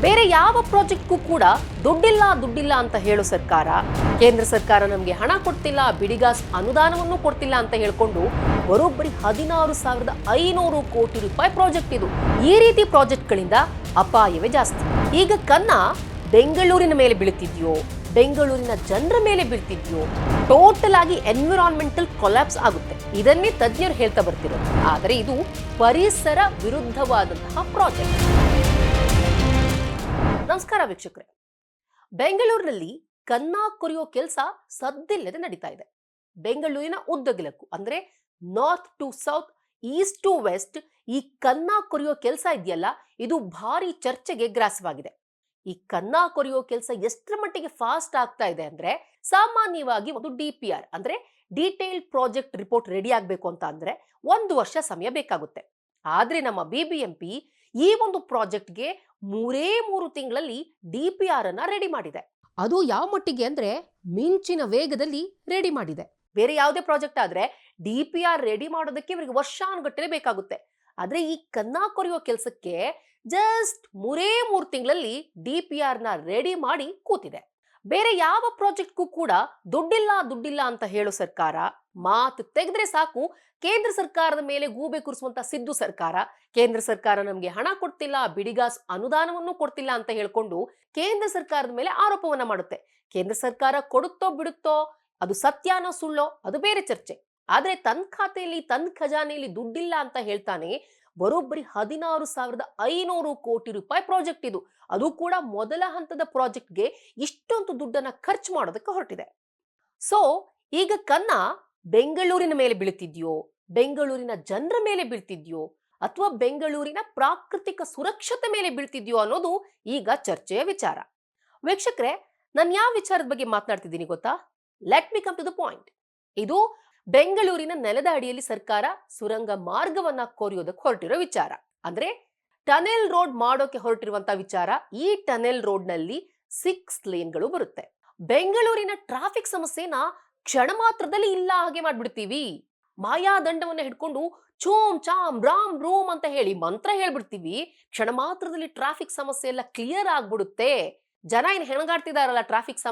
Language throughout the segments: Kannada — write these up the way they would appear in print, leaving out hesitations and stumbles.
ಬೇರೆ ಯಾವ ಪ್ರಾಜೆಕ್ಟ್ಗೂ ಕೂಡ ದುಡ್ಡಿಲ್ಲ ಅಂತ ಹೇಳೋ ಸರ್ಕಾರ, ಕೇಂದ್ರ ಸರ್ಕಾರ ನಮಗೆ ಹಣ ಕೊಡ್ತಿಲ್ಲ, ಬಿಡಿಗಾಸ್ ಅನುದಾನವನ್ನು ಕೊಡ್ತಿಲ್ಲ ಅಂತ ಹೇಳ್ಕೊಂಡು ಬರೋಬ್ಬರಿ 16,500 ಕೋಟಿ ರೂಪಾಯಿ ಪ್ರಾಜೆಕ್ಟ್ ಇದು. ಈ ರೀತಿ ಪ್ರಾಜೆಕ್ಟ್ಗಳಿಂದ ಅಪಾಯವೇ ಜಾಸ್ತಿ. ಈಗ ಕನ್ನ ಬೆಂಗಳೂರಿನ ಮೇಲೆ ಬೀಳ್ತಿದ್ಯೋ, ಬೆಂಗಳೂರಿನ ಜನರ ಮೇಲೆ ಬೀಳ್ತಿದ್ಯೋ, ಟೋಟಲ್ ಆಗಿ ಎನ್ವಿರಾನ್ಮೆಂಟಲ್ ಕೊಲ್ಯಾಪ್ಸ್ ಆಗುತ್ತೆ. ಇದನ್ನೇ ತಜ್ಞರು ಹೇಳ್ತಾ ಬರ್ತಿರೋದು. ಆದರೆ ಇದು ಪರಿಸರ ವಿರುದ್ಧವಾದಂತಹ ಪ್ರಾಜೆಕ್ಟ್. ನಮಸ್ಕಾರ ವೀಕ್ಷಕರೇ. ಬೆಂಗಳೂರಿನಲ್ಲಿ ಕನ್ನ ಕೊರೆಯೋ ಕೆಲಸ ಸದ್ದಿಲ್ಲದೆ ನಡೀತಾ ಇದೆ. ಬೆಂಗಳೂರಿನ ಉದ್ದಗಲಕ್ಕೂ ಅಂದ್ರೆ north to south, east to west ಈ ಕನ್ನ ಕೊರೆಯೋ ಕೆಲಸ ಇದೆಯಲ್ಲ, ಇದು ಭಾರಿ ಚರ್ಚೆಗೆ ಗ್ರಾಸವಾಗಿದೆ. ಈ ಕನ್ನ ಕೊರೆಯೋ ಕೆಲಸ ಎಷ್ಟರ ಮಟ್ಟಿಗೆ ಫಾಸ್ಟ್ ಆಗ್ತಾ ಇದೆ ಅಂದ್ರೆ, ಸಾಮಾನ್ಯವಾಗಿ ಒಂದು DPR ಅಂದ್ರೆ ಡೀಟೇಲ್ ಪ್ರಾಜೆಕ್ಟ್ ರಿಪೋರ್ಟ್ ರೆಡಿ ಆಗ್ಬೇಕು ಅಂತ ಅಂದ್ರೆ 1 ವರ್ಷ ಸಮಯ ಬೇಕಾಗುತ್ತೆ. ಆದ್ರೆ ನಮ್ಮ BBMP ಈ ಒಂದು ಪ್ರಾಜೆಕ್ಟ್ಗೆ 3 ತಿಂಗಳಲ್ಲಿ DPR ಅನ್ನ ರೆಡಿ ಮಾಡಿದೆ. ಅದು ಯಾವ ಮಟ್ಟಿಗೆ ಅಂದ್ರೆ ಮಿಂಚಿನ ವೇಗದಲ್ಲಿ ರೆಡಿ ಮಾಡಿದೆ. ಬೇರೆ ಯಾವುದೇ ಪ್ರಾಜೆಕ್ಟ್ ಆದ್ರೆ DPR ರೆಡಿ ಮಾಡೋದಕ್ಕೆ ಇವರಿಗೆ ವರ್ಷಾನುಗಟ್ಟಲೆ ಬೇಕಾಗುತ್ತೆ. ಆದ್ರೆ ಈ ಕನ್ನ ಕೊರೆಯೋ ಕೆಲಸಕ್ಕೆ ಜಸ್ಟ್ 3 ತಿಂಗಳಲ್ಲಿ DPR ನ ರೆಡಿ ಮಾಡಿ ಕೂತಿದೆ. ಬೇರೆ ಯಾವ ಪ್ರಾಜೆಕ್ಟ್ಗೂ ಕೂಡ ದುಡ್ಡಿಲ್ಲ ಅಂತ ಹೇಳೋ ಸರ್ಕಾರ, ಮಾತು ತೆಗೆದ್ರೆ ಸಾಕು ಕೇಂದ್ರ ಸರ್ಕಾರದ ಮೇಲೆ ಗೂಬೆ ಕೂರಿಸುವಂತ ಸಿದ್ದು ಸರ್ಕಾರ, ಕೇಂದ್ರ ಸರ್ಕಾರ ನಮಗೆ ಹಣ ಕೊಡ್ತಿಲ್ಲ, ಬಿಡಿಗಾಸ್ ಅನುದಾನವನ್ನು ಕೊಡ್ತಿಲ್ಲ ಅಂತ ಹೇಳ್ಕೊಂಡು ಕೇಂದ್ರ ಸರ್ಕಾರದ ಮೇಲೆ ಆರೋಪವನ್ನ ಮಾಡುತ್ತೆ. ಕೇಂದ್ರ ಸರ್ಕಾರ ಕೊಡುತ್ತೋ ಬಿಡುತ್ತೋ, ಅದು ಸತ್ಯಾನೋ ಸುಳ್ಳೋ ಅದು ಬೇರೆ ಚರ್ಚೆ. ಆದ್ರೆ ತನ್ನ ಖಾತೆಯಲ್ಲಿ, ತನ್ನ ಖಜಾನೆಯಲ್ಲಿ ದುಡ್ಡಿಲ್ಲ ಅಂತ ಹೇಳ್ತಾನೆ ಬರೋಬ್ಬರಿ 16,500 ಕೋಟಿ ರೂಪಾಯಿ ಪ್ರಾಜೆಕ್ಟ್ ಇದು. ಅದು ಕೂಡ ಮೊದಲ ಹಂತದ ಪ್ರಾಜೆಕ್ಟ್ಗೆ ಇಷ್ಟೊಂದು ದುಡ್ಡನ್ನ ಖರ್ಚು ಮಾಡೋದಕ್ಕೆ ಹೊರಟಿದೆ. ಸೊ ಈಗ ಕನ್ನ ಬೆಂಗಳೂರಿನ ಮೇಲೆ ಬೀಳ್ತಿದ್ಯೋ, ಬೆಂಗಳೂರಿನ ಜನರ ಮೇಲೆ ಬೀಳ್ತಿದ್ಯೋ, ಅಥವಾ ಬೆಂಗಳೂರಿನ ಪ್ರಾಕೃತಿಕ ಸುರಕ್ಷತೆ ಮೇಲೆ ಬೀಳ್ತಿದ್ಯೋ ಅನ್ನೋದು ಈಗ ಚರ್ಚೆಯ ವಿಚಾರ. ವೀಕ್ಷಕರೇ, ನಾನು ಯಾವ ವಿಚಾರದ ಬಗ್ಗೆ ಮಾತನಾಡ್ತಿದ್ದೀನಿ ಗೊತ್ತಾ? Let me come to the point. ಇದು ಬೆಂಗಳೂರಿನ ನೆಲದ ಅಡಿಯಲ್ಲಿ ಸರ್ಕಾರ ಸುರಂಗ ಮಾರ್ಗವನ್ನ ಕೊರೆಯೋದಕ್ಕೆ ಹೊರಟಿರೋ ವಿಚಾರ. ಅಂದ್ರೆ ಟನೆಲ್ ರೋಡ್ ಮಾಡೋಕೆ ಹೊರಟಿರುವಂತ ವಿಚಾರ. ಈ ಟನೆಲ್ ರೋಡ್ ನಲ್ಲಿ 6 ಲೇನ್ಗಳು ಬರುತ್ತೆ. ಬೆಂಗಳೂರಿನ ಟ್ರಾಫಿಕ್ ಸಮಸ್ಯೆನ ಕ್ಷಣ ಮಾತ್ರದಲ್ಲಿ ಇಲ್ಲ ಹಾಗೆ ಮಾಡ್ಬಿಡ್ತೀವಿ. ಮಾಯಾದಂಡವನ್ನ ಹಿಡ್ಕೊಂಡು ಚೋಮ್ ಚಾಮ್ ರಾಮ್ ರೂಮ್ ಅಂತ ಹೇಳಿ ಮಂತ್ರ ಹೇಳ್ಬಿಡ್ತೀವಿ. ಕ್ಷಣ ಮಾತ್ರದಲ್ಲಿ ಟ್ರಾಫಿಕ್ ಸಮಸ್ಯೆ ಎಲ್ಲ ಕ್ಲಿಯರ್ ಆಗ್ಬಿಡುತ್ತೆ. ಜನ ಏನ್ ಹೆಣಗಾಡ್ತಿದಾರಲ್ಲ ಟ್ರಾಫಿಕ್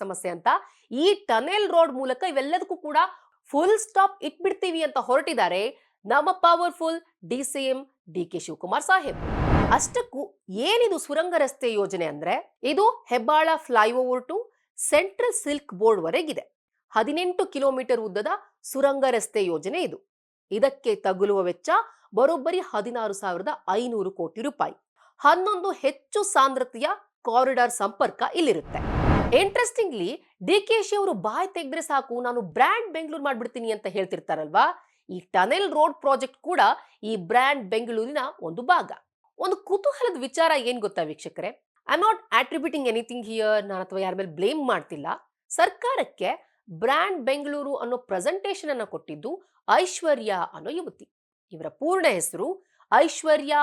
ಸಮಸ್ಯೆ ಅಂತ, ಈ ಟನೆಲ್ ರೋಡ್ ಮೂಲಕ ಇವೆಲ್ಲದಕ್ಕೂ ಕೂಡ ಫುಲ್ ಸ್ಟಾಪ್ ಇಟ್ಬಿಡ್ತೀವಿ ಅಂತ ಹೊರಟಿದ್ದಾರೆ ನಮ್ಮ ಪವರ್ಫುಲ್ DCM DK ಶಿವಕುಮಾರ್ ಸಾಹೇಬ್. ಅಷ್ಟಕ್ಕೂ ಏನಿದು ಸುರಂಗ ರಸ್ತೆ ಯೋಜನೆ ಅಂದ್ರೆ, ಇದು Hebbal flyover to central silk board ವರೆಗಿದೆ. 18 ಕಿಲೋಮೀಟರ್ ಉದ್ದದ ಸುರಂಗ ರಸ್ತೆ ಯೋಜನೆ ಇದು. ಇದಕ್ಕೆ ತಗುಲುವ ವೆಚ್ಚ ಬರೋಬ್ಬರಿ 16,500 ಕೋಟಿ ರೂಪಾಯಿ. 11 ಹೆಚ್ಚು ಸಾಂದ್ರತೆಯ ಕಾರಿಡಾರ್ ಸಂಪರ್ಕ ಇಲ್ಲಿರುತ್ತೆ. ಇಂಟ್ರೆಸ್ಟಿಂಗ್ಲಿ DKಶಿ ಅವರು ಬಾಯ್ ತೆಗೆದ್ರೆ ಸಾಕು ನಾನು ಬ್ರ್ಯಾಂಡ್ ಬೆಂಗಳೂರು ಮಾಡ್ಬಿಡ್ತೀನಿ ಅಂತ ಹೇಳ್ತಿರ್ತಾರಲ್ವಾ, ಈ ಟನೆಲ್ ರೋಡ್ ಪ್ರಾಜೆಕ್ಟ್ ಕೂಡ ಈ ಬ್ರ್ಯಾಂಡ್ ಬೆಂಗಳೂರಿನ ಒಂದು ಭಾಗ. ಒಂದು ಕುತೂಹಲದ ವಿಚಾರ ಏನ್ ಗೊತ್ತಾ ವೀಕ್ಷಕರೇ? I not attributing anything here. ನಾನು ಅಥವಾ ಯಾರ ಮೇಲೆ ಬ್ಲೇಮ್ ಮಾಡ್ತಿಲ್ಲ. ಸರ್ಕಾರಕ್ಕೆ ಬ್ರ್ಯಾಂಡ್ ಬೆಂಗಳೂರು ಅನ್ನೋ ಪ್ರೆಸೆಂಟೇಷನ್ ಅನ್ನ ಕೊಟ್ಟಿದ್ದು ಐಶ್ವರ್ಯ ಅನ್ನೋ ಯುವತಿ. ಇವರ ಪೂರ್ಣ ಹೆಸರು ಐಶ್ವರ್ಯ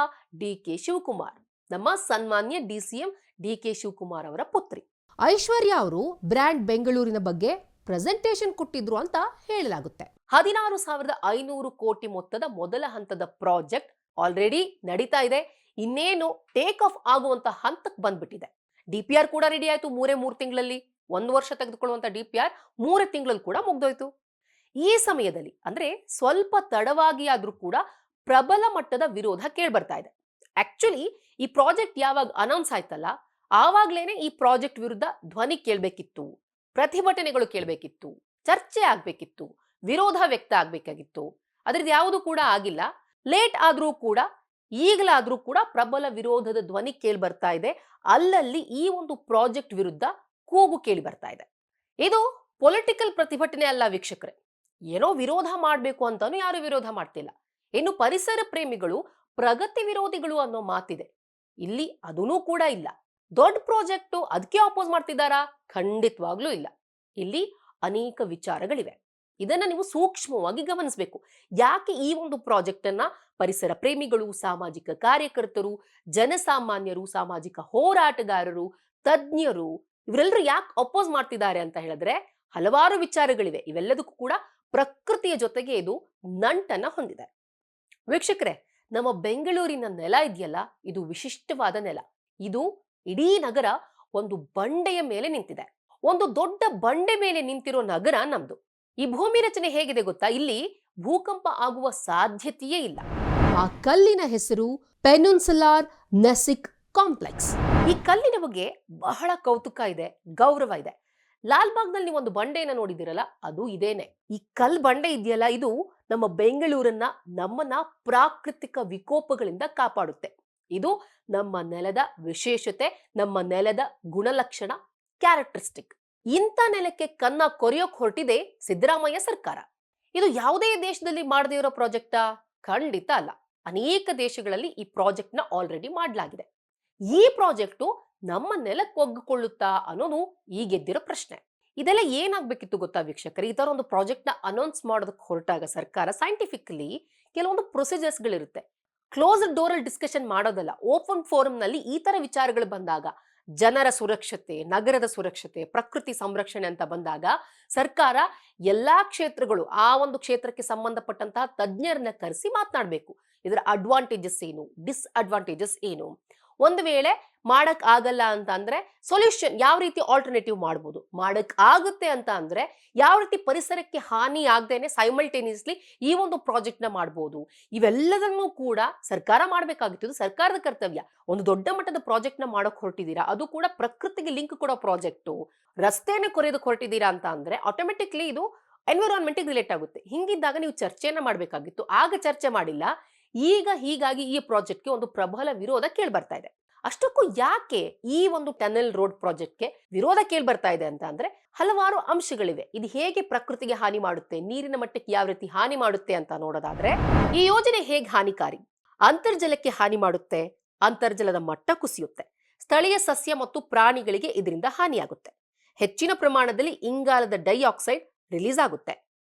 DK ಶಿವಕುಮಾರ್, ನಮ್ಮ ಸನ್ಮಾನ್ಯ DCM DK ಶಿವಕುಮಾರ್ ಅವರ ಪುತ್ರಿ. ಐಶ್ವರ್ಯ ಅವರು ಬ್ರ್ಯಾಂಡ್ ಬೆಂಗಳೂರಿನ ಬಗ್ಗೆ ಪ್ರೆಸೆಂಟೇಷನ್ ಕೊಟ್ಟಿದ್ರು ಅಂತ ಹೇಳಲಾಗುತ್ತೆ. 16,500 ಕೋಟಿ ಮೊತ್ತದ ಮೊದಲ ಹಂತದ ಪ್ರಾಜೆಕ್ಟ್ ಆಲ್ರೆಡಿ ನಡೀತಾ ಇದೆ. ಇನ್ನೇನು ಟೇಕ್ ಆಫ್ ಆಗುವಂತ ಹಂತಕ್ಕೆ ಬಂದ್ಬಿಟ್ಟಿದೆ. DPR ಕೂಡ ರೆಡಿ ಆಯ್ತು 3 ತಿಂಗಳಲ್ಲಿ. 1 ವರ್ಷ ತೆಗೆದುಕೊಳ್ಳುವಂತ DPR 3 ತಿಂಗಳಲ್ಲಿ ಕೂಡ ಮುಗ್ದೋಯ್ತು. ಈ ಸಮಯದಲ್ಲಿ ಅಂದ್ರೆ ಸ್ವಲ್ಪ ತಡವಾಗಿ ಆದ್ರೂ ಕೂಡ ಪ್ರಬಲ ಮಟ್ಟದ ವಿರೋಧ ಕೇಳ್ಬರ್ತಾ ಇದೆ. ಆಕ್ಚುಲಿ ಈ ಪ್ರಾಜೆಕ್ಟ್ ಯಾವಾಗ ಅನೌನ್ಸ್ ಆಯ್ತಲ್ಲ, ಆವಾಗ್ಲೇನೆ ಈ ಪ್ರಾಜೆಕ್ಟ್ ವಿರುದ್ಧ ಧ್ವನಿ ಕೇಳ್ಬೇಕಿತ್ತು, ಪ್ರತಿಭಟನೆಗಳು ಕೇಳ್ಬೇಕಿತ್ತು, ಚರ್ಚೆ ಆಗ್ಬೇಕಿತ್ತು, ವಿರೋಧ ವ್ಯಕ್ತ ಆಗ್ಬೇಕಾಗಿತ್ತು. ಅದ್ರದ್ದು ಯಾವುದು ಕೂಡ ಆಗಿಲ್ಲ. ಲೇಟ್ ಆದ್ರೂ ಕೂಡ, ಈಗಲಾದ್ರೂ ಕೂಡ ಪ್ರಬಲ ವಿರೋಧದ ಧ್ವನಿ ಕೇಳಿ ಬರ್ತಾ ಇದೆ. ಅಲ್ಲಲ್ಲಿ ಈ ಒಂದು ಪ್ರಾಜೆಕ್ಟ್ ವಿರುದ್ಧ ಕೂಗು ಕೇಳಿ ಬರ್ತಾ ಇದೆ. ಇದು ಪೊಲಿಟಿಕಲ್ ಪ್ರತಿಭಟನೆ ಅಲ್ಲ ವೀಕ್ಷಕರೇ. ಏನೋ ವಿರೋಧ ಮಾಡ್ಬೇಕು ಅಂತಾನು ಯಾರು ವಿರೋಧ ಮಾಡ್ತಿಲ್ಲ. ಇನ್ನು ಪರಿಸರ ಪ್ರೇಮಿಗಳು ಪ್ರಗತಿ ವಿರೋಧಿಗಳು ಅನ್ನೋ ಮಾತಿದೆ. ಇಲ್ಲಿ ಅದೂ ಕೂಡ ಇಲ್ಲ. ದೊಡ್ಡ ಪ್ರಾಜೆಕ್ಟ್ ಅದಕ್ಕೆ ಅಪೋಸ್ ಮಾಡ್ತಿದ್ದಾರಾ? ಖಂಡಿತವಾಗ್ಲೂ ಇಲ್ಲ. ಇಲ್ಲಿ ಅನೇಕ ವಿಚಾರಗಳಿವೆ. ಇದನ್ನ ನೀವು ಸೂಕ್ಷ್ಮವಾಗಿ ಗಮನಿಸಬೇಕು. ಯಾಕೆ ಈ ಒಂದು ಪ್ರಾಜೆಕ್ಟ್ ಅನ್ನ ಪರಿಸರ ಪ್ರೇಮಿಗಳು, ಸಾಮಾಜಿಕ ಕಾರ್ಯಕರ್ತರು, ಜನಸಾಮಾನ್ಯರು, ಸಾಮಾಜಿಕ ಹೋರಾಟಗಾರರು, ತಜ್ಞರು ಇವರೆಲ್ಲರೂ ಯಾಕೆ ಅಪೋಸ್ ಮಾಡ್ತಿದ್ದಾರೆ ಅಂತ ಹೇಳಿದ್ರೆ ಹಲವಾರು ವಿಚಾರಗಳಿವೆ. ಇವೆಲ್ಲದಕ್ಕೂ ಕೂಡ ಪ್ರಕೃತಿಯ ಜೊತೆಗೆ ಇದು ನಂಟನ್ನ ಹೊಂದಿದೆ. ವೀಕ್ಷಕರೇ, ನಮ್ಮ ಬೆಂಗಳೂರಿನ ನೆಲ ಇದೆಯಲ್ಲ, ಇದು ವಿಶಿಷ್ಟವಾದ ನೆಲ. ಇದು ಇಡೀ ನಗರ ಒಂದು ಬಂಡೆಯ ಮೇಲೆ ನಿಂತಿದೆ. ಒಂದು ದೊಡ್ಡ ಬಂಡೆ ಮೇಲೆ ನಿಂತಿರೋ ನಗರ ನಮ್ದು. ಈ ಭೂಮಿ ರಚನೆ ಹೇಗಿದೆ ಗೊತ್ತಾ? ಇಲ್ಲಿ ಭೂಕಂಪ ಆಗುವ ಸಾಧ್ಯತೆಯೇ ಇಲ್ಲ. ಆ ಕಲ್ಲಿನ ಹೆಸರು ಪೆನಿನ್ಸುಲಾರ್ ನೆಸಿಕ್ ಕಾಂಪ್ಲೆಕ್ಸ್. ಈ ಕಲ್ಲಿನ ಬಗ್ಗೆ ಬಹಳ ಕೌತುಕ ಇದೆ, ಗೌರವ ಇದೆ. ಲಾಲ್ಬಾಗ್ನಲ್ಲಿ ನೀವು ಒಂದು ಬಂಡೆಯನ್ನ ನೋಡಿದಿರಲ್ಲ, ಅದು ಇದೇನೆ. ಈ ಕಲ್ ಬಂಡೆ ಇದೆಯಲ್ಲ, ಇದು ನಮ್ಮ ಬೆಂಗಳೂರನ್ನ, ನಮ್ಮನ್ನ ಪ್ರಾಕೃತಿಕ ವಿಕೋಪಗಳಿಂದ ಕಾಪಾಡುತ್ತೆ. ಇದು ನಮ್ಮ ನೆಲದ ವಿಶೇಷತೆ, ನಮ್ಮ ನೆಲದ ಗುಣಲಕ್ಷಣ, ಕ್ಯಾರೆಕ್ಟರಿಸ್ಟಿಕ್. ಇಂಥ ನೆಲಕ್ಕೆ ಕನ್ನ ಕೊರೆಯೋಕ್ ಹೊರಟಿದೆ ಸಿದ್ದರಾಮಯ್ಯ ಸರ್ಕಾರ. ಇದು ಯಾವುದೇ ದೇಶದಲ್ಲಿ ಮಾಡದೇ ಇರೋ ಪ್ರಾಜೆಕ್ಟಾ? ಖಂಡಿತ ಅಲ್ಲ. ಅನೇಕ ದೇಶಗಳಲ್ಲಿ ಈ ಪ್ರಾಜೆಕ್ಟ್ ನ ಆಲ್ರೆಡಿ ಮಾಡಲಾಗಿದೆ. ಈ ಪ್ರಾಜೆಕ್ಟು ನಮ್ಮ ನೆಲಕ್ಕೆ ಒಗ್ಗಿಕೊಳ್ಳುತ್ತಾ ಅನ್ನೋದು ಈಗೆದ್ದಿರೋ ಪ್ರಶ್ನೆ. ಇದೆಲ್ಲ ಏನಾಗ್ಬೇಕಿತ್ತು ಗೊತ್ತಾ ವೀಕ್ಷಕರು? ಈ ತರ ಒಂದು ಪ್ರಾಜೆಕ್ಟ್ ನ ಅನೌನ್ಸ್ ಮಾಡೋದಕ್ಕೆ ಹೊರಟಾಗ ಸರ್ಕಾರ ಸೈಂಟಿಫಿಕಲಿ ಕೆಲವೊಂದು ಪ್ರೊಸೀಜರ್ಸ್ ಗಳಿರುತ್ತೆ. ಕ್ಲೋಸ್ಡ್ ಡೋರ್ ಅಲ್ಲಿ ಡಿಸ್ಕಷನ್ ಮಾಡೋದಲ್ಲ. ಓಪನ್ ಫೋರಂ ನಲ್ಲಿ ಈ ತರ ವಿಚಾರಗಳು ಬಂದಾಗ, ಜನರ ಸುರಕ್ಷತೆ, ನಗರದ ಸುರಕ್ಷತೆ, ಪ್ರಕೃತಿ ಸಂರಕ್ಷಣೆ ಅಂತ ಬಂದಾಗ ಸರ್ಕಾರ ಎಲ್ಲಾ ಕ್ಷೇತ್ರಗಳು, ಆ ಒಂದು ಕ್ಷೇತ್ರಕ್ಕೆ ಸಂಬಂಧಪಟ್ಟಂತಹ ತಜ್ಞರನ್ನ ಕರೆಸಿ ಮಾತನಾಡಬೇಕು. ಇದರ ಅಡ್ವಾಂಟೇಜಸ್ ಏನು, ಡಿಸ್ಅಡ್ವಾಂಟೇಜಸ್ ಏನು, ಒಂದು ವೇಳೆ ಮಾಡಕ್ ಆಗಲ್ಲ ಅಂತ ಅಂದ್ರೆ ಸೊಲ್ಯೂಷನ್ ಯಾವ ರೀತಿ ಆಲ್ಟರ್ನೇಟಿವ್ ಮಾಡಬಹುದು, ಮಾಡಕ್ ಆಗುತ್ತೆ ಅಂತ ಅಂದ್ರೆ ಯಾವ ರೀತಿ ಪರಿಸರಕ್ಕೆ ಹಾನಿ ಆಗದೇನೆ ಸೈಮಲ್ಟೇನಿಯಸ್ಲಿ ಈ ಒಂದು ಪ್ರಾಜೆಕ್ಟ್ ನ ಮಾಡಬಹುದು. ಇವೆಲ್ಲದನ್ನೂ ಕೂಡ ಸರ್ಕಾರ ಮಾಡಬೇಕಾಗಿತ್ತು. ಇದು ಸರ್ಕಾರದ ಕರ್ತವ್ಯ. ಒಂದು ದೊಡ್ಡ ಮಟ್ಟದ ಪ್ರಾಜೆಕ್ಟ್ ನ ಮಾಡಕ್ ಹೊರಟಿದ್ದೀರಾ, ಅದು ಕೂಡ ಪ್ರಕೃತಿಗೆ ಲಿಂಕ್ ಕೊಡೋ ಪ್ರಾಜೆಕ್ಟ್. ರಸ್ತೆನ ಕೊರೆಯೋದಕ್ಕೆ ಹೊರಟಿದ್ದೀರಾ ಅಂತ ಅಂದ್ರೆ ಆಟೋಮೆಟಿಕ್ಲಿ ಇದು ಎನ್ವಿರಾನ್ಮೆಂಟ್ ರಿಲೇಟ್ ಆಗುತ್ತೆ. ಹಿಂಗಿದ್ದಾಗ ನೀವು ಚರ್ಚೆಯನ್ನ ಮಾಡಬೇಕಾಗಿತ್ತು. ಆಗ ಚರ್ಚೆ ಮಾಡಿಲ್ಲ. ಈಗ ಹೀಗಾಗಿ ಈ ಪ್ರಾಜೆಕ್ಟ್ಗೆ ಒಂದು ಪ್ರಬಲ ವಿರೋಧ ಕೇಳಿ ಬರ್ತಾ ಇದೆ. ಅಷ್ಟಕ್ಕೂ ಯಾಕೆ ಈ ಒಂದು ಟನಲ್ ರೋಡ್ ಪ್ರಾಜೆಕ್ಟ್ಗೆ ವಿರೋಧ ಕೇಳಿ ಬರ್ತಾ ಇದೆ ಅಂತ ಅಂದ್ರೆ ಹಲವಾರು ಅಂಶಗಳಿವೆ. ಇದು ಹೇಗೆ ಪ್ರಕೃತಿಗೆ ಹಾನಿ ಮಾಡುತ್ತೆ, ನೀರಿನ ಮಟ್ಟಕ್ಕೆ ಯಾವ ರೀತಿ ಹಾನಿ ಮಾಡುತ್ತೆ ಅಂತ ನೋಡೋದಾದ್ರೆ, ಈ ಯೋಜನೆ ಹೇಗೆ ಹಾನಿಕಾರಿ? ಅಂತರ್ಜಲಕ್ಕೆ ಹಾನಿ ಮಾಡುತ್ತೆ, ಅಂತರ್ಜಲದ ಮಟ್ಟ ಕುಸಿಯುತ್ತೆ, ಸ್ಥಳೀಯ ಸಸ್ಯ ಮತ್ತು ಪ್ರಾಣಿಗಳಿಗೆ ಇದರಿಂದ ಹಾನಿಯಾಗುತ್ತೆ, ಹೆಚ್ಚಿನ ಪ್ರಮಾಣದಲ್ಲಿ ಇಂಗಾಲದ ಡೈಆಕ್ಸೈಡ್ ರಿಲೀಸ್ ಆಗುತ್ತೆ,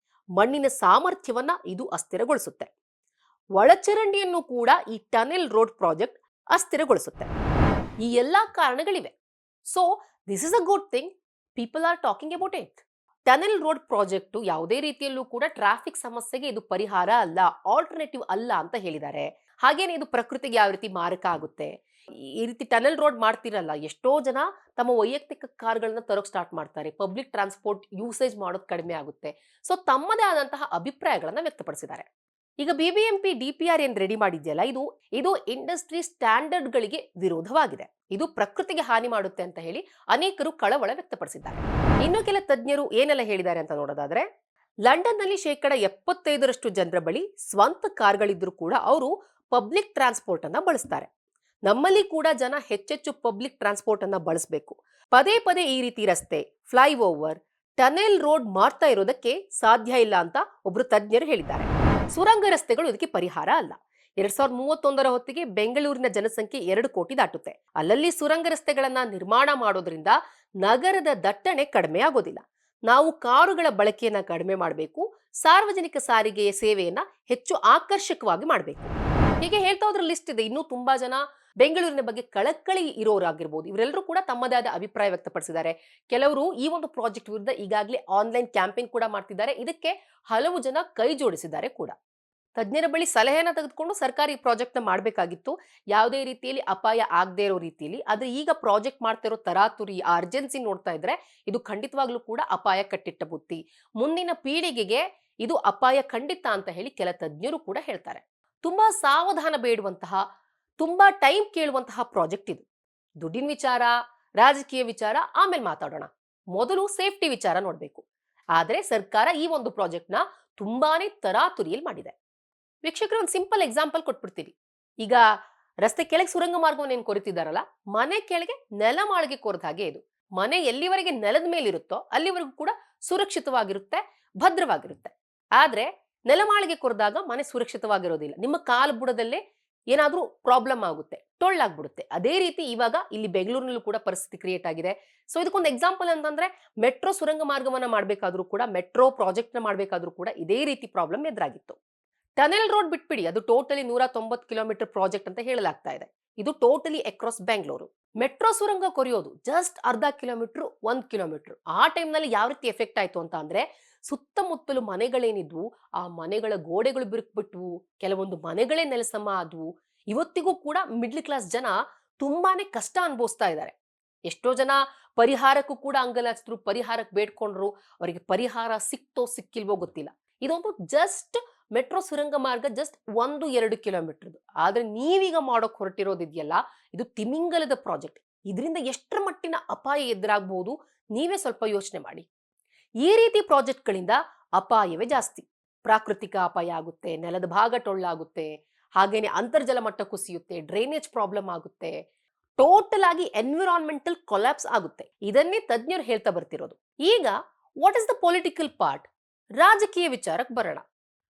ಮಣ್ಣಿನ ಸಾಮರ್ಥ್ಯವನ್ನ ಇದು ಅಸ್ಥಿರಗೊಳಿಸುತ್ತೆ, ಒಳಚರಂಡಿಯನ್ನು ಕೂಡ ಈ ಟನೆಲ್ ರೋಡ್ ಪ್ರಾಜೆಕ್ಟ್ ಅಸ್ಥಿರಗೊಳಿಸುತ್ತೆ. ಈ ಎಲ್ಲಾ ಕಾರಣಗಳಿವೆ. So this is a good thing. People are talking about it. Tunnel road project ಯಾವುದೇ ರೀತಿಯಲ್ಲೂ ಕೂಡ ಟ್ರಾಫಿಕ್ ಸಮಸ್ಯೆಗೆ ಇದು ಪರಿಹಾರ ಅಲ್ಲ, ಆಲ್ಟರ್ನೇಟಿವ್ ಅಲ್ಲ ಅಂತ ಹೇಳಿದ್ದಾರೆ. ಹಾಗೇನೆ ಇದು ಪ್ರಕೃತಿಗೆ ಯಾವ ರೀತಿ ಮಾರಕ ಆಗುತ್ತೆ. ಈ ರೀತಿ ಟನೆಲ್ ರೋಡ್ ಮಾಡ್ತಿರಲ್ಲ, ಎಷ್ಟೋ ಜನ ತಮ್ಮ ವೈಯಕ್ತಿಕ ಕಾರ್ಗಳನ್ನ ತರೋಕ್ ಸ್ಟಾರ್ಟ್ ಮಾಡ್ತಾರೆ. ಪಬ್ಲಿಕ್ ಟ್ರಾನ್ಸ್ಪೋರ್ಟ್ ಯೂಸೇಜ್ ಮಾಡೋದು ಕಡಿಮೆ ಆಗುತ್ತೆ. ಸೊ ತಮ್ಮದೇ ಆದಂತಹ ಅಭಿಪ್ರಾಯಗಳನ್ನ ವ್ಯಕ್ತಪಡಿಸಿದ್ದಾರೆ. ಈಗ ಬಿಬಿಎಂಪಿ ಡಿಪಿಆರ್ ಏನ್ ರೆಡಿ ಮಾಡಿದ್ಯಲ್ಲ, ಇದು ಇಂಡಸ್ಟ್ರಿ ಸ್ಟ್ಯಾಂಡರ್ಡ್ ಗಳಿಗೆ ವಿರೋಧವಾಗಿದೆ. ಇದು ಪ್ರಕೃತಿಗೆ ಹಾನಿ ಮಾಡುತ್ತೆ ಅಂತ ಹೇಳಿ ಅನೇಕರು ಕಳವಳ ವ್ಯಕ್ತಪಡಿಸಿದ್ದಾರೆ. ಇನ್ನು ಕೆಲ ತಜ್ಞರು ಏನೆಲ್ಲ ಹೇಳಿದ್ದಾರೆ ಅಂತ ನೋಡೋದಾದ್ರೆ, ಲಂಡನ್ ನಲ್ಲಿ 75% ಜನರ ಬಳಿ ಸ್ವಂತ ಕಾರ್ಗಳಿದ್ರು ಕೂಡ ಅವರು ಪಬ್ಲಿಕ್ ಟ್ರಾನ್ಸ್ಪೋರ್ಟ್ ಅನ್ನ ಬಳಸ್ತಾರೆ. ನಮ್ಮಲ್ಲಿ ಕೂಡ ಜನ ಹೆಚ್ಚೆಚ್ಚು ಪಬ್ಲಿಕ್ ಟ್ರಾನ್ಸ್ಪೋರ್ಟ್ ಅನ್ನ ಬಳಸಬೇಕು. ಪದೇ ಪದೇ ಈ ರೀತಿ ರಸ್ತೆ, ಫ್ಲೈಓವರ್, ಟನೆಲ್ ರೋಡ್ ಮಾಡ್ತಾ ಇರೋದಕ್ಕೆ ಸಾಧ್ಯ ಇಲ್ಲ ಅಂತ ಒಬ್ರು ತಜ್ಞರು ಹೇಳಿದ್ದಾರೆ. ಸುರಂಗ ರಸ್ತೆಗಳು ಇದಕ್ಕೆ ಪರಿಹಾರ ಅಲ್ಲ. 2031 ಹೊತ್ತಿಗೆ ಬೆಂಗಳೂರಿನ ಜನಸಂಖ್ಯೆ 2 ಕೋಟಿ ದಾಟುತ್ತೆ. ಅಲ್ಲಲ್ಲಿ ಸುರಂಗ ರಸ್ತೆಗಳನ್ನ ನಿರ್ಮಾಣ ಮಾಡೋದ್ರಿಂದ ನಗರದ ದಟ್ಟಣೆ ಕಡಿಮೆ ಆಗೋದಿಲ್ಲ. ನಾವು ಕಾರುಗಳ ಬಳಕೆಯನ್ನ ಕಡಿಮೆ ಮಾಡಬೇಕು, ಸಾರ್ವಜನಿಕ ಸಾರಿಗೆಯ ಸೇವೆಯನ್ನ ಹೆಚ್ಚು ಆಕರ್ಷಕವಾಗಿ ಮಾಡಬೇಕು. ಹೀಗೆ ಹೇಳ್ತಾ ಹೋದ್ರ ಲಿಸ್ಟ್ ಇದೆ. ಇನ್ನೂ ತುಂಬಾ ಜನ ಬೆಂಗಳೂರಿನ ಬಗ್ಗೆ ಕಳಕಳಿ ಇರೋರಾಗಿರ್ಬೋದು. ಇವರೆಲ್ಲರೂ ಕೂಡ ತಮ್ಮದೇ ಆದ ಅಭಿಪ್ರಾಯ ವ್ಯಕ್ತಪಡಿಸಿದ್ದಾರೆ. ಕೆಲವರು ಈ ಒಂದು ಪ್ರಾಜೆಕ್ಟ್ ವಿರುದ್ಧ ಈಗಾಗಲೇ ಆನ್ಲೈನ್ ಕ್ಯಾಂಪೇನ್ ಕೂಡ ಮಾಡ್ತಿದ್ದಾರೆ. ಇದಕ್ಕೆ ಹಲವು ಜನ ಕೈ ಜೋಡಿಸಿದ್ದಾರೆ ಕೂಡ. ತಜ್ಞರ ಬಳಿ ಸಲಹೆಯನ್ನ ತೆಗೆದುಕೊಂಡು ಸರ್ಕಾರ ಈ ಪ್ರಾಜೆಕ್ಟ್ ನ ಮಾಡಬೇಕಾಗಿತ್ತು, ಯಾವುದೇ ರೀತಿಯಲ್ಲಿ ಅಪಾಯ ಆಗದೆ ಇರೋ ರೀತಿಯಲ್ಲಿ. ಆದ್ರೆ ಈಗ ಪ್ರಾಜೆಕ್ಟ್ ಮಾಡ್ತಾ ಇರೋ ತರಾತುರಿ, ಅರ್ಜೆನ್ಸಿ ನೋಡ್ತಾ ಇದ್ರೆ ಇದು ಖಂಡಿತವಾಗ್ಲೂ ಕೂಡ ಅಪಾಯ ಕಟ್ಟಿಟ್ಟ ಬುತ್ತಿ. ಮುಂದಿನ ಪೀಳಿಗೆಗೆ ಇದು ಅಪಾಯ ಖಂಡಿತ ಅಂತ ಹೇಳಿ ಕೆಲ ತಜ್ಞರು ಕೂಡ ಹೇಳ್ತಾರೆ. ತುಂಬಾ ಸಾವಧಾನ ಬೇಡುವಂತಹ, ತುಂಬಾ ಟೈಮ್ ಕೇಳುವಂತಹ ಪ್ರಾಜೆಕ್ಟ್ ಇದು. ದುಡ್ಡಿನ ವಿಚಾರ, ರಾಜಕೀಯ ವಿಚಾರ ಆಮೇಲೆ ಮಾತಾಡೋಣ. ಮೊದಲು ಸೇಫ್ಟಿ ವಿಚಾರ ನೋಡ್ಬೇಕು. ಆದ್ರೆ ಸರ್ಕಾರ ಈ ಒಂದು ಪ್ರಾಜೆಕ್ಟ್ ನ ತುಂಬಾನೇ ತರಾತುರಿಯಲ್ಲಿ ಮಾಡಿದೆ. ವೀಕ್ಷಕರು, ಒಂದು ಸಿಂಪಲ್ ಎಕ್ಸಾಂಪಲ್ ಕೊಟ್ಬಿಡ್ತೀವಿ. ಈಗ ರಸ್ತೆ ಕೆಳಗೆ ಸುರಂಗ ಮಾರ್ಗವನ್ನು ಏನ್ ಕೊರಿತಿದಾರಲ್ಲ, ಮನೆ ಕೆಳಗೆ ನೆಲಮಾಳಿಗೆ ಕೊರೆದ ಹಾಗೆ ಇದು. ಮನೆ ಎಲ್ಲಿವರೆಗೆ ನೆಲದ ಮೇಲೆ ಇರುತ್ತೋ ಅಲ್ಲಿವರೆಗೂ ಕೂಡ ಸುರಕ್ಷಿತವಾಗಿರುತ್ತೆ, ಭದ್ರವಾಗಿರುತ್ತೆ. ಆದ್ರೆ ನೆಲಮಾಳಿಗೆ ಕೊರೆದಾಗ ಮನೆ ಸುರಕ್ಷಿತವಾಗಿರೋದಿಲ್ಲ. ನಿಮ್ಮ ಕಾಲು ಬುಡದಲ್ಲೇ ಏನಾದ್ರೂ ಪ್ರಾಬ್ಲಮ್ ಆಗುತ್ತೆ, ಟೊಳ್ಳಾಗ್ಬಿಡುತ್ತೆ. ಅದೇ ರೀತಿ ಇವಾಗ ಇಲ್ಲಿ ಬೆಂಗಳೂರಿನಲ್ಲೂ ಕೂಡ ಪರಿಸ್ಥಿತಿ ಕ್ರಿಯೇಟ್ ಆಗಿದೆ. ಸೊ ಇದಕ್ಕೊಂದು ಎಕ್ಸಾಂಪಲ್ ಅಂತಂದ್ರೆ, ಮೆಟ್ರೋ ಸುರಂಗ ಮಾರ್ಗವನ್ನ ಮಾಡ್ಬೇಕಾದ್ರೂ ಕೂಡ, ಮೆಟ್ರೋ ಪ್ರಾಜೆಕ್ಟ್ ನ ಮಾಡ್ಬೇಕಾದ್ರೂ ಕೂಡ ಇದೇ ರೀತಿ ಪ್ರಾಬ್ಲಮ್ ಎದುರಾಗಿತ್ತು. ಟನೆಲ್ ರೋಡ್ ಬಿಟ್ಬಿಡಿ, ಅದು ಟೋಟಲಿ 190 ಕಿಲೋಮೀಟರ್ ಪ್ರಾಜೆಕ್ಟ್ ಅಂತ ಹೇಳಲಾಗ್ತಾ ಇದೆ. ಇದು ಟೋಟಲಿ ಅಕ್ರಾಸ್ ಬೆಂಗಳೂರು. ಮೆಟ್ರೋ ಸುರಂಗ ಕೊರೆಯೋದು ಜಸ್ಟ್ ಅರ್ಧ ಕಿಲೋಮೀಟರ್, 1 ಕಿಲೋಮೀಟರ್. ಆ ಟೈಮ್ ನಲ್ಲಿ ಯಾವ ರೀತಿ ಎಫೆಕ್ಟ್ ಆಯ್ತು ಅಂತ ಅಂದ್ರೆ, ಸುತ್ತಮುತ್ತಲು ಮನೆಗಳೇನಿದ್ವು ಆ ಮನೆಗಳ ಗೋಡೆಗಳು ಬಿರುಕ್ಬಿಟ್ವು, ಕೆಲವೊಂದು ಮನೆಗಳೇ ನೆಲಸಮ ಆದ್ವು. ಇವತ್ತಿಗೂ ಕೂಡ ಮಿಡ್ಲ್ ಕ್ಲಾಸ್ ಜನ ತುಂಬಾನೇ ಕಷ್ಟ ಅನುಭವಿಸ್ತಾ ಇದ್ದಾರೆ. ಎಷ್ಟೋ ಜನ ಪರಿಹಾರಕ್ಕೂ ಕೂಡ ಅಂಗಲಾಚಿದ್ರು, ಪರಿಹಾರಕ್ಕೆ ಬೇಡ್ಕೊಂಡ್ರು, ಅವರಿಗೆ ಪರಿಹಾರ ಸಿಕ್ತೋ ಸಿಕ್ಕಿಲ್ವೋ ಗೊತ್ತಿಲ್ಲ. ಇದೊಂದು ಜಸ್ಟ್ ಮೆಟ್ರೋ ಸುರಂಗ ಮಾರ್ಗ ಜಸ್ಟ್ 1-2 ಕಿಲೋಮೀಟರ್ದು. ಆದ್ರೆ ನೀವೀಗ ಮಾಡೋಕ್ ಹೊರಟಿರೋದಿದೆಯಲ್ಲ, ಇದು ತಿಮಿಂಗಲದ ಪ್ರಾಜೆಕ್ಟ್. ಇದರಿಂದ ಎಷ್ಟರ ಮಟ್ಟಿನ ಅಪಾಯ ಎದುರಾಗಬಹುದು ನೀವೇ ಸ್ವಲ್ಪ ಯೋಚನೆ ಮಾಡಿ. ಈ ರೀತಿ ಪ್ರಾಜೆಕ್ಟ್ಗಳಿಂದ ಅಪಾಯವೇ ಜಾಸ್ತಿ. ಪ್ರಾಕೃತಿಕ ಅಪಾಯ ಆಗುತ್ತೆ, ನೆಲದ ಭಾಗ ಟೊಳ್ಳಾಗುತ್ತೆ, ಹಾಗೇನೆ ಅಂತರ್ಜಲ ಮಟ್ಟ ಕುಸಿಯುತ್ತೆ, ಡ್ರೈನೇಜ್ ಪ್ರಾಬ್ಲಮ್ ಆಗುತ್ತೆ, ಟೋಟಲ್ ಆಗಿ ಎನ್ವಿರಾನ್ಮೆಂಟಲ್ ಕೊಲ್ಯಾಪ್ಸ್ ಆಗುತ್ತೆ. ಇದನ್ನೇ ತಜ್ಞರು ಹೇಳ್ತಾ ಬರ್ತಿರೋದು. ಈಗ what is the political part? ರಾಜಕೀಯ ವಿಚಾರಕ್ಕೆ ಬರೋಣ.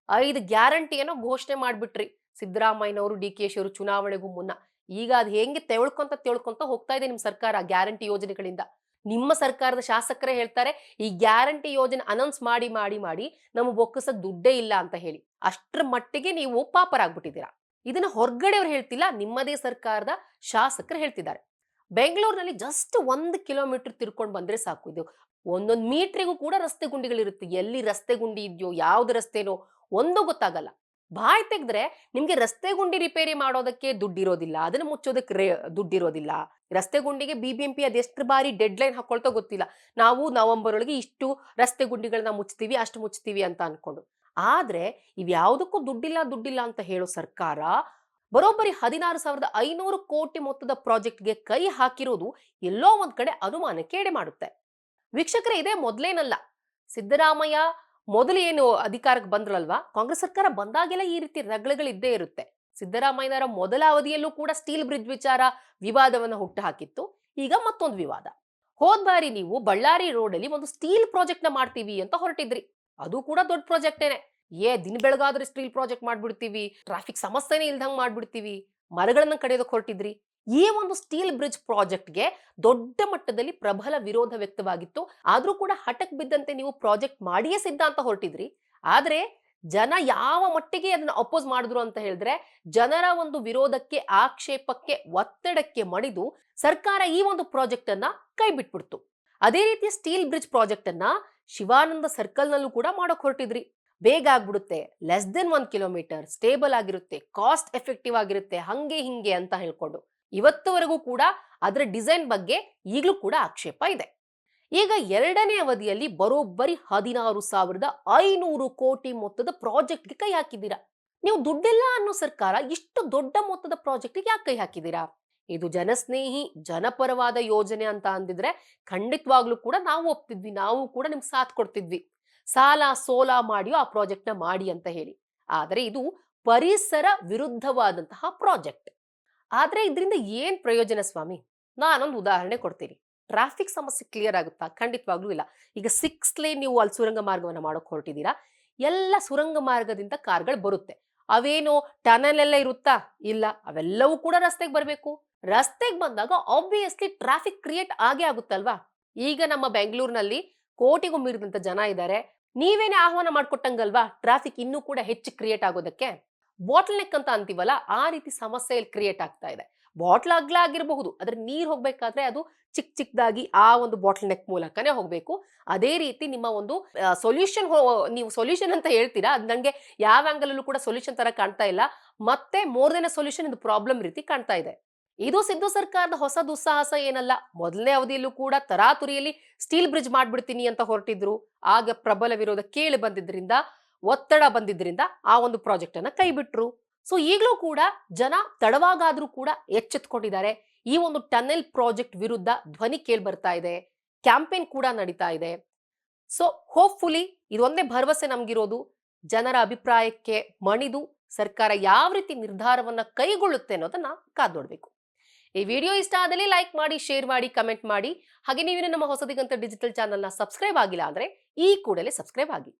5 ಗ್ಯಾರಂಟಿಯನ್ನು ಘೋಷಣೆ ಮಾಡ್ಬಿಟ್ರಿ ಸಿದ್ದರಾಮಯ್ಯನವರು, ಡಿ ಕೆ ಶಿ ಅವರು ಚುನಾವಣೆಗೂ ಮುನ್ನ. ಈಗ ಅದು ಹೆಂಗೆ ತೆವಳ್ಕೊಂತ ಹೋಗ್ತಾ ಇದೆ ನಿಮ್ ಸರ್ಕಾರ ಗ್ಯಾರಂಟಿ ಯೋಜನೆಗಳಿಂದ. ನಿಮ್ಮ ಸರ್ಕಾರದ ಶಾಸಕರೇ ಹೇಳ್ತಾರೆ ಈ ಗ್ಯಾರಂಟಿ ಯೋಜನೆ ಅನೌನ್ಸ್ ಮಾಡಿ ಮಾಡಿ ಮಾಡಿ ನಮ್ಮ ಬೊಕ್ಕಸಕ್ಕೆ ದುಡ್ಡೇ ಇಲ್ಲ ಅಂತ ಹೇಳಿ. ಅಷ್ಟರ ಮಟ್ಟಿಗೆ ನೀವು ಪಾಪರಾಗ್ಬಿಟ್ಟಿದ್ದೀರಾ. ಇದನ್ನ ಹೊರಗಡೆ ಅವ್ರು ಹೇಳ್ತಿಲ್ಲ, ನಿಮ್ಮದೇ ಸರ್ಕಾರದ ಶಾಸಕರು ಹೇಳ್ತಿದ್ದಾರೆ. ಬೆಂಗಳೂರಿನಲ್ಲಿ ಜಸ್ಟ್ 1 ಕಿಲೋಮೀಟರ್ ತಿರ್ಕೊಂಡು ಬಂದ್ರೆ ಸಾಕು. ಇದು ಒಂದೊಂದು ಮೀಟ್ರಿಗೂ ಕೂಡ ರಸ್ತೆ ಗುಂಡಿಗಳಿರುತ್ತೆ. ಎಲ್ಲಿ ರಸ್ತೆ ಗುಂಡಿ ಇದೆಯೋ, ಯಾವ್ದು ರಸ್ತೆನೋ ಒಂದು ಗೊತ್ತಾಗಲ್ಲ. ಬಾಯ್ ತೆಗೆದ್ರೆ ನಿಮ್ಗೆ ರಸ್ತೆ ಗುಂಡಿ ರಿಪೇರಿ ಮಾಡೋದಕ್ಕೆ ದುಡ್ಡಿರೋದಿಲ್ಲ, ಅದನ್ನ ಮುಚ್ಚೋದಕ್ಕೆ ದುಡ್ಡಿರೋದಿಲ್ಲ. ರಸ್ತೆ ಗುಂಡಿಗೆ ಬಿಬಿಎಂಪಿ ಅದೆಷ್ಟು ಬಾರಿ ಡೆಡ್ ಲೈನ್ ಹಾಕೊಳ್ತಾ ಗೊತ್ತಿಲ್ಲ. ನಾವು ನವೆಂಬರ್ ಒಳಗೆ ಇಷ್ಟು ರಸ್ತೆ ಗುಂಡಿಗಳನ್ನ ಮುಚ್ತೀವಿ, ಅಷ್ಟು ಮುಚ್ತೀವಿ ಅಂತ ಅನ್ಕೊಂಡು. ಆದ್ರೆ ಇವ್ಯಾವುದಕ್ಕೂ ದುಡ್ಡಿಲ್ಲ ಅಂತ ಹೇಳೋ ಸರ್ಕಾರ ಬರೋಬ್ಬರಿ 16,500 ಕೋಟಿ ಮೊತ್ತದ ಪ್ರಾಜೆಕ್ಟ್ಗೆ ಕೈ ಹಾಕಿರೋದು ಎಲ್ಲೋ ಒಂದ್ ಕಡೆ ಅನುಮಾನಕ್ಕೆ ಎಡೆ ಮಾಡುತ್ತೆ. ವೀಕ್ಷಕರೇ, ಇದೇ ಮೊದಲೇನಲ್ಲ. ಸಿದ್ದರಾಮಯ್ಯ ಮೊದಲು ಏನು ಅಧಿಕಾರಕ್ಕೆ ಬಂದ್ರಲ್ವಾ, ಕಾಂಗ್ರೆಸ್ ಸರ್ಕಾರ ಬಂದಾಗೆಲ್ಲ ಈ ರೀತಿ ರಗಳೆಗಳಿದ್ದೇ ಇರುತ್ತೆ. ಸಿದ್ದರಾಮಯ್ಯನವರ ಮೊದಲ ಅವಧಿಯಲ್ಲೂ ಕೂಡ ಸ್ಟೀಲ್ ಬ್ರಿಡ್ಜ್ ವಿಚಾರ ವಿವಾದವನ್ನ ಹುಟ್ಟು ಹಾಕಿತ್ತು. ಈಗ ಮತ್ತೊಂದು ವಿವಾದ. ಹೋದ್ ಬಾರಿ ನೀವು ಬಳ್ಳಾರಿ ರೋಡ್ ಅಲ್ಲಿ ಒಂದು ಸ್ಟೀಲ್ ಪ್ರಾಜೆಕ್ಟ್ ನ ಮಾಡ್ತೀವಿ ಅಂತ ಹೊರಟಿದ್ರಿ. ಅದು ಕೂಡ ದೊಡ್ಡ ಪ್ರಾಜೆಕ್ಟೇನೆ. ದಿನ ಬೆಳಗಾದ್ರೆ ಸ್ಟೀಲ್ ಪ್ರಾಜೆಕ್ಟ್ ಮಾಡ್ಬಿಡ್ತೀವಿ, ಟ್ರಾಫಿಕ್ ಸಮಸ್ಯೆನೇ ಇಲ್ದಂಗ್ ಮಾಡ್ಬಿಡ್ತೀವಿ, ಮರಗಳನ್ನ ಕಡಿಯೋದಕ್ಕೆ ಹೊರಟಿದ್ರಿ. ಈ ಒಂದು ಸ್ಟೀಲ್ ಬ್ರಿಡ್ಜ್ ಪ್ರಾಜೆಕ್ಟ್ಗೆ ದೊಡ್ಡ ಮಟ್ಟದಲ್ಲಿ ಪ್ರಬಲ ವಿರೋಧ ವ್ಯಕ್ತವಾಗಿತ್ತು. ಆದ್ರೂ ಕೂಡ ಹಠಕ್ ಬಿದ್ದಂತೆ ನೀವು ಪ್ರಾಜೆಕ್ಟ್ ಮಾಡಿಯೇ ಸಿದ್ಧ ಅಂತ ಹೊರಟಿದ್ರಿ. ಆದ್ರೆ ಜನ ಯಾವ ಮಟ್ಟಿಗೆ ಅದನ್ನ ಅಪೋಸ್ ಮಾಡಿದ್ರು ಅಂತ ಹೇಳಿದ್ರೆ, ಜನರ ಒಂದು ವಿರೋಧಕ್ಕೆ, ಆಕ್ಷೇಪಕ್ಕೆ, ಒತ್ತಡಕ್ಕೆ ಮಣಿದು ಸರ್ಕಾರ ಈ ಒಂದು ಪ್ರಾಜೆಕ್ಟ್ ಅನ್ನ ಕೈ ಬಿಟ್ಬಿಡ್ತು. ಅದೇ ರೀತಿ ಸ್ಟೀಲ್ ಬ್ರಿಡ್ಜ್ ಪ್ರಾಜೆಕ್ಟ್ ಅನ್ನ ಶಿವಾನಂದ ಸರ್ಕಲ್ ನಲ್ಲೂ ಕೂಡ ಮಾಡಕ್ ಹೊರಟಿದ್ರಿ. ಬೇಗ ಆಗ್ಬಿಡುತ್ತೆ, ಲೆಸ್ ದೆನ್ 1 ಕಿಲೋಮೀಟರ್, ಸ್ಟೇಬಲ್ ಆಗಿರುತ್ತೆ, ಕಾಸ್ಟ್ ಎಫೆಕ್ಟಿವ್ ಆಗಿರುತ್ತೆ, ಹಂಗೆ ಹಿಂಗೆ ಅಂತ ಹೇಳ್ಕೊಂಡು ಇವತ್ತುವರೆಗೂ ಕೂಡ ಅದರ ಡಿಸೈನ್ ಬಗ್ಗೆ ಈಗಲೂ ಕೂಡ ಆಕ್ಷೇಪ ಇದೆ. ಈಗ 2ನೇ ಅವಧಿಯಲ್ಲಿ ಬರೋಬ್ಬರಿ 16,500 ಕೋಟಿ ಮೊತ್ತದ ಪ್ರಾಜೆಕ್ಟ್ಗೆ ಕೈ ಹಾಕಿದ್ದೀರಾ. ನೀವು ದುಡ್ಡಿಲ್ಲ ಅನ್ನೋ ಸರ್ಕಾರ ಇಷ್ಟು ದೊಡ್ಡ ಮೊತ್ತದ ಪ್ರಾಜೆಕ್ಟ್ಗೆ ಯಾಕೆ ಕೈ ಹಾಕಿದ್ದೀರಾ? ಇದು ಜನಸ್ನೇಹಿ, ಜನಪರವಾದ ಯೋಜನೆ ಅಂತ ಅಂದಿದ್ರೆ ಖಂಡಿತವಾಗ್ಲೂ ಕೂಡ ನಾವು ಒಪ್ತಿದ್ವಿ, ನಾವು ಕೂಡ ನಿಮ್ಗೆ ಸಾಥ್ ಕೊಡ್ತಿದ್ವಿ. ಸಾಲ ಸೋಲ ಮಾಡಿಯೋ ಆ ಪ್ರಾಜೆಕ್ಟ್ ನ ಮಾಡಿ ಅಂತ ಹೇಳಿ. ಆದ್ರೆ ಇದು ಪರಿಸರ ವಿರುದ್ಧವಾದಂತಹ ಪ್ರಾಜೆಕ್ಟ್. ಆದ್ರೆ ಇದರಿಂದ ಏನ್ ಪ್ರಯೋಜನ ಸ್ವಾಮಿ? ನಾನೊಂದು ಉದಾಹರಣೆ ಕೊಡ್ತೀನಿ. ಟ್ರಾಫಿಕ್ ಸಮಸ್ಯೆ ಕ್ಲಿಯರ್ ಆಗುತ್ತಾ? ಖಂಡಿತವಾಗ್ಲೂ ಇಲ್ಲ. ಈಗ 6 ಲೇನ್ ನೀವು ಅಲ್ಲಿ ಸುರಂಗ ಮಾರ್ಗವನ್ನ ಮಾಡೋಕ್ ಹೊರಟಿದ್ದೀರಾ. ಎಲ್ಲ ಸುರಂಗ ಮಾರ್ಗದಿಂದ ಕಾರ್ಗಳು ಬರುತ್ತೆ. ಅವೇನು ಟನಲ್ ಎಲ್ಲ ಇರುತ್ತಾ? ಇಲ್ಲ, ಅವೆಲ್ಲವೂ ಕೂಡ ರಸ್ತೆಗೆ ಬರಬೇಕು. ರಸ್ತೆಗೆ ಬಂದಾಗ ಆಬ್ವಿಯಸ್ಲಿ ಟ್ರಾಫಿಕ್ ಕ್ರಿಯೇಟ್ ಆಗೇ ಆಗುತ್ತಲ್ವಾ? ಈಗ ನಮ್ಮ ಬೆಂಗಳೂರಿನಲ್ಲಿ ಕೋಟಿಗೂ ಮೀರಿದಂತ ಜನ ಇದ್ದಾರೆ. ನೀವೇನೇ ಆಹ್ವಾನ ಮಾಡ್ಕೊಟ್ಟಂಗಲ್ವಾ ಟ್ರಾಫಿಕ್ ಇನ್ನೂ ಕೂಡ ಹೆಚ್ಚು ಕ್ರಿಯೇಟ್ ಆಗೋದಕ್ಕೆ. ಬಾಟಲ್ ನೆಕ್ ಅಂತ ಅಂತೀವಲ್ಲ, ಆ ರೀತಿ ಸಮಸ್ಯೆ ಕ್ರಿಯೇಟ್ ಆಗ್ತಾ ಇದೆ. ಬಾಟ್ಲ್ ಅಗ್ಲ ಆಗಿರಬಹುದು, ಅದ್ರ ನೀರ್ ಹೋಗ್ಬೇಕಾದ್ರೆ ಅದು ಚಿಕ್ಕದಾಗಿ ಆ ಒಂದು ಬಾಟಲ್ ನೆಕ್ ಮೂಲಕನೇ ಹೋಗ್ಬೇಕು. ಅದೇ ರೀತಿ ನಿಮ್ಮ ಒಂದು ಸೊಲ್ಯೂಷನ್, ನೀವು ಸೊಲ್ಯೂಷನ್ ಅಂತ ಹೇಳ್ತೀರಾ, ಅದು ನಂಗೆ ಯಾವ ಆಂಗಲ್ ಅಲ್ಲೂ ಕೂಡ ಸೊಲ್ಯೂಷನ್ ತರ ಕಾಣ್ತಾ ಇಲ್ಲ. ಮತ್ತೆ ಮೋರ್ ದೆನ್ ಸೊಲ್ಯೂಷನ್, ಇದು ಪ್ರಾಬ್ಲಮ್ ರೀತಿ ಕಾಣ್ತಾ ಇದೆ. ಇದು ಸಿದ್ದು ಸರ್ಕಾರದ ಹೊಸ ದುಸ್ಸಾಹಸ ಏನಲ್ಲ. ಮೊದಲನೇ ಅವಧಿಯಲ್ಲೂ ಕೂಡ ತರಾತುರಿಯಲ್ಲಿ ಸ್ಟೀಲ್ ಬ್ರಿಡ್ಜ್ ಮಾಡ್ಬಿಡ್ತೀನಿ ಅಂತ ಹೊರಟಿದ್ರು. ಆಗ ಪ್ರಬಲ ವಿರೋಧ ಕೇಳಿ ಬಂದಿದ್ರಿಂದ, ಒತ್ತಡ ಬಂದಿದ್ರಿಂದ ಆ ಒಂದು ಪ್ರಾಜೆಕ್ಟ್ ಅನ್ನ ಕೈ ಬಿಟ್ರು. ಸೊ ಈಗಲೂ ಕೂಡ ಜನ ತಡವಾಗಾದ್ರೂ ಕೂಡ ಎಚ್ಚೆತ್ಕೊಂಡಿದ್ದಾರೆ. ಈ ಒಂದು ಟನೆಲ್ ಪ್ರಾಜೆಕ್ಟ್ ವಿರುದ್ಧ ಧ್ವನಿ ಕೇಳಿ ಬರ್ತಾ ಇದೆ, ಕ್ಯಾಂಪೇನ್ ಕೂಡ ನಡೀತಾ ಇದೆ. ಸೊ ಹೋಪ್ಫುಲಿ ಇದೊಂದೇ ಭರವಸೆ ನಮ್ಗಿರೋದು, ಜನರ ಅಭಿಪ್ರಾಯಕ್ಕೆ ಮಣಿದು ಸರ್ಕಾರ ಯಾವ ರೀತಿ ನಿರ್ಧಾರವನ್ನ ಕೈಗೊಳ್ಳುತ್ತೆ ಅನ್ನೋದನ್ನ ಕಾದ್ ನೋಡ್ಬೇಕು. ಈ ವಿಡಿಯೋ ಇಷ್ಟ ಆದಲ್ಲಿ ಲೈಕ್ ಮಾಡಿ, ಶೇರ್ ಮಾಡಿ, ಕಮೆಂಟ್ ಮಾಡಿ. ಹಾಗೆ ನೀವು ನಮ್ಮ ಹೊಸದಿಗಂತ ಡಿಜಿಟಲ್ ಚಾನೆಲ್ನ ಸಬ್ಸ್ಕ್ರೈಬ್ ಆಗಿಲ್ಲ ಅಂದ್ರೆ ಈ ಕೂಡಲೇ ಸಬ್ಸ್ಕ್ರೈಬ್ ಆಗಿ.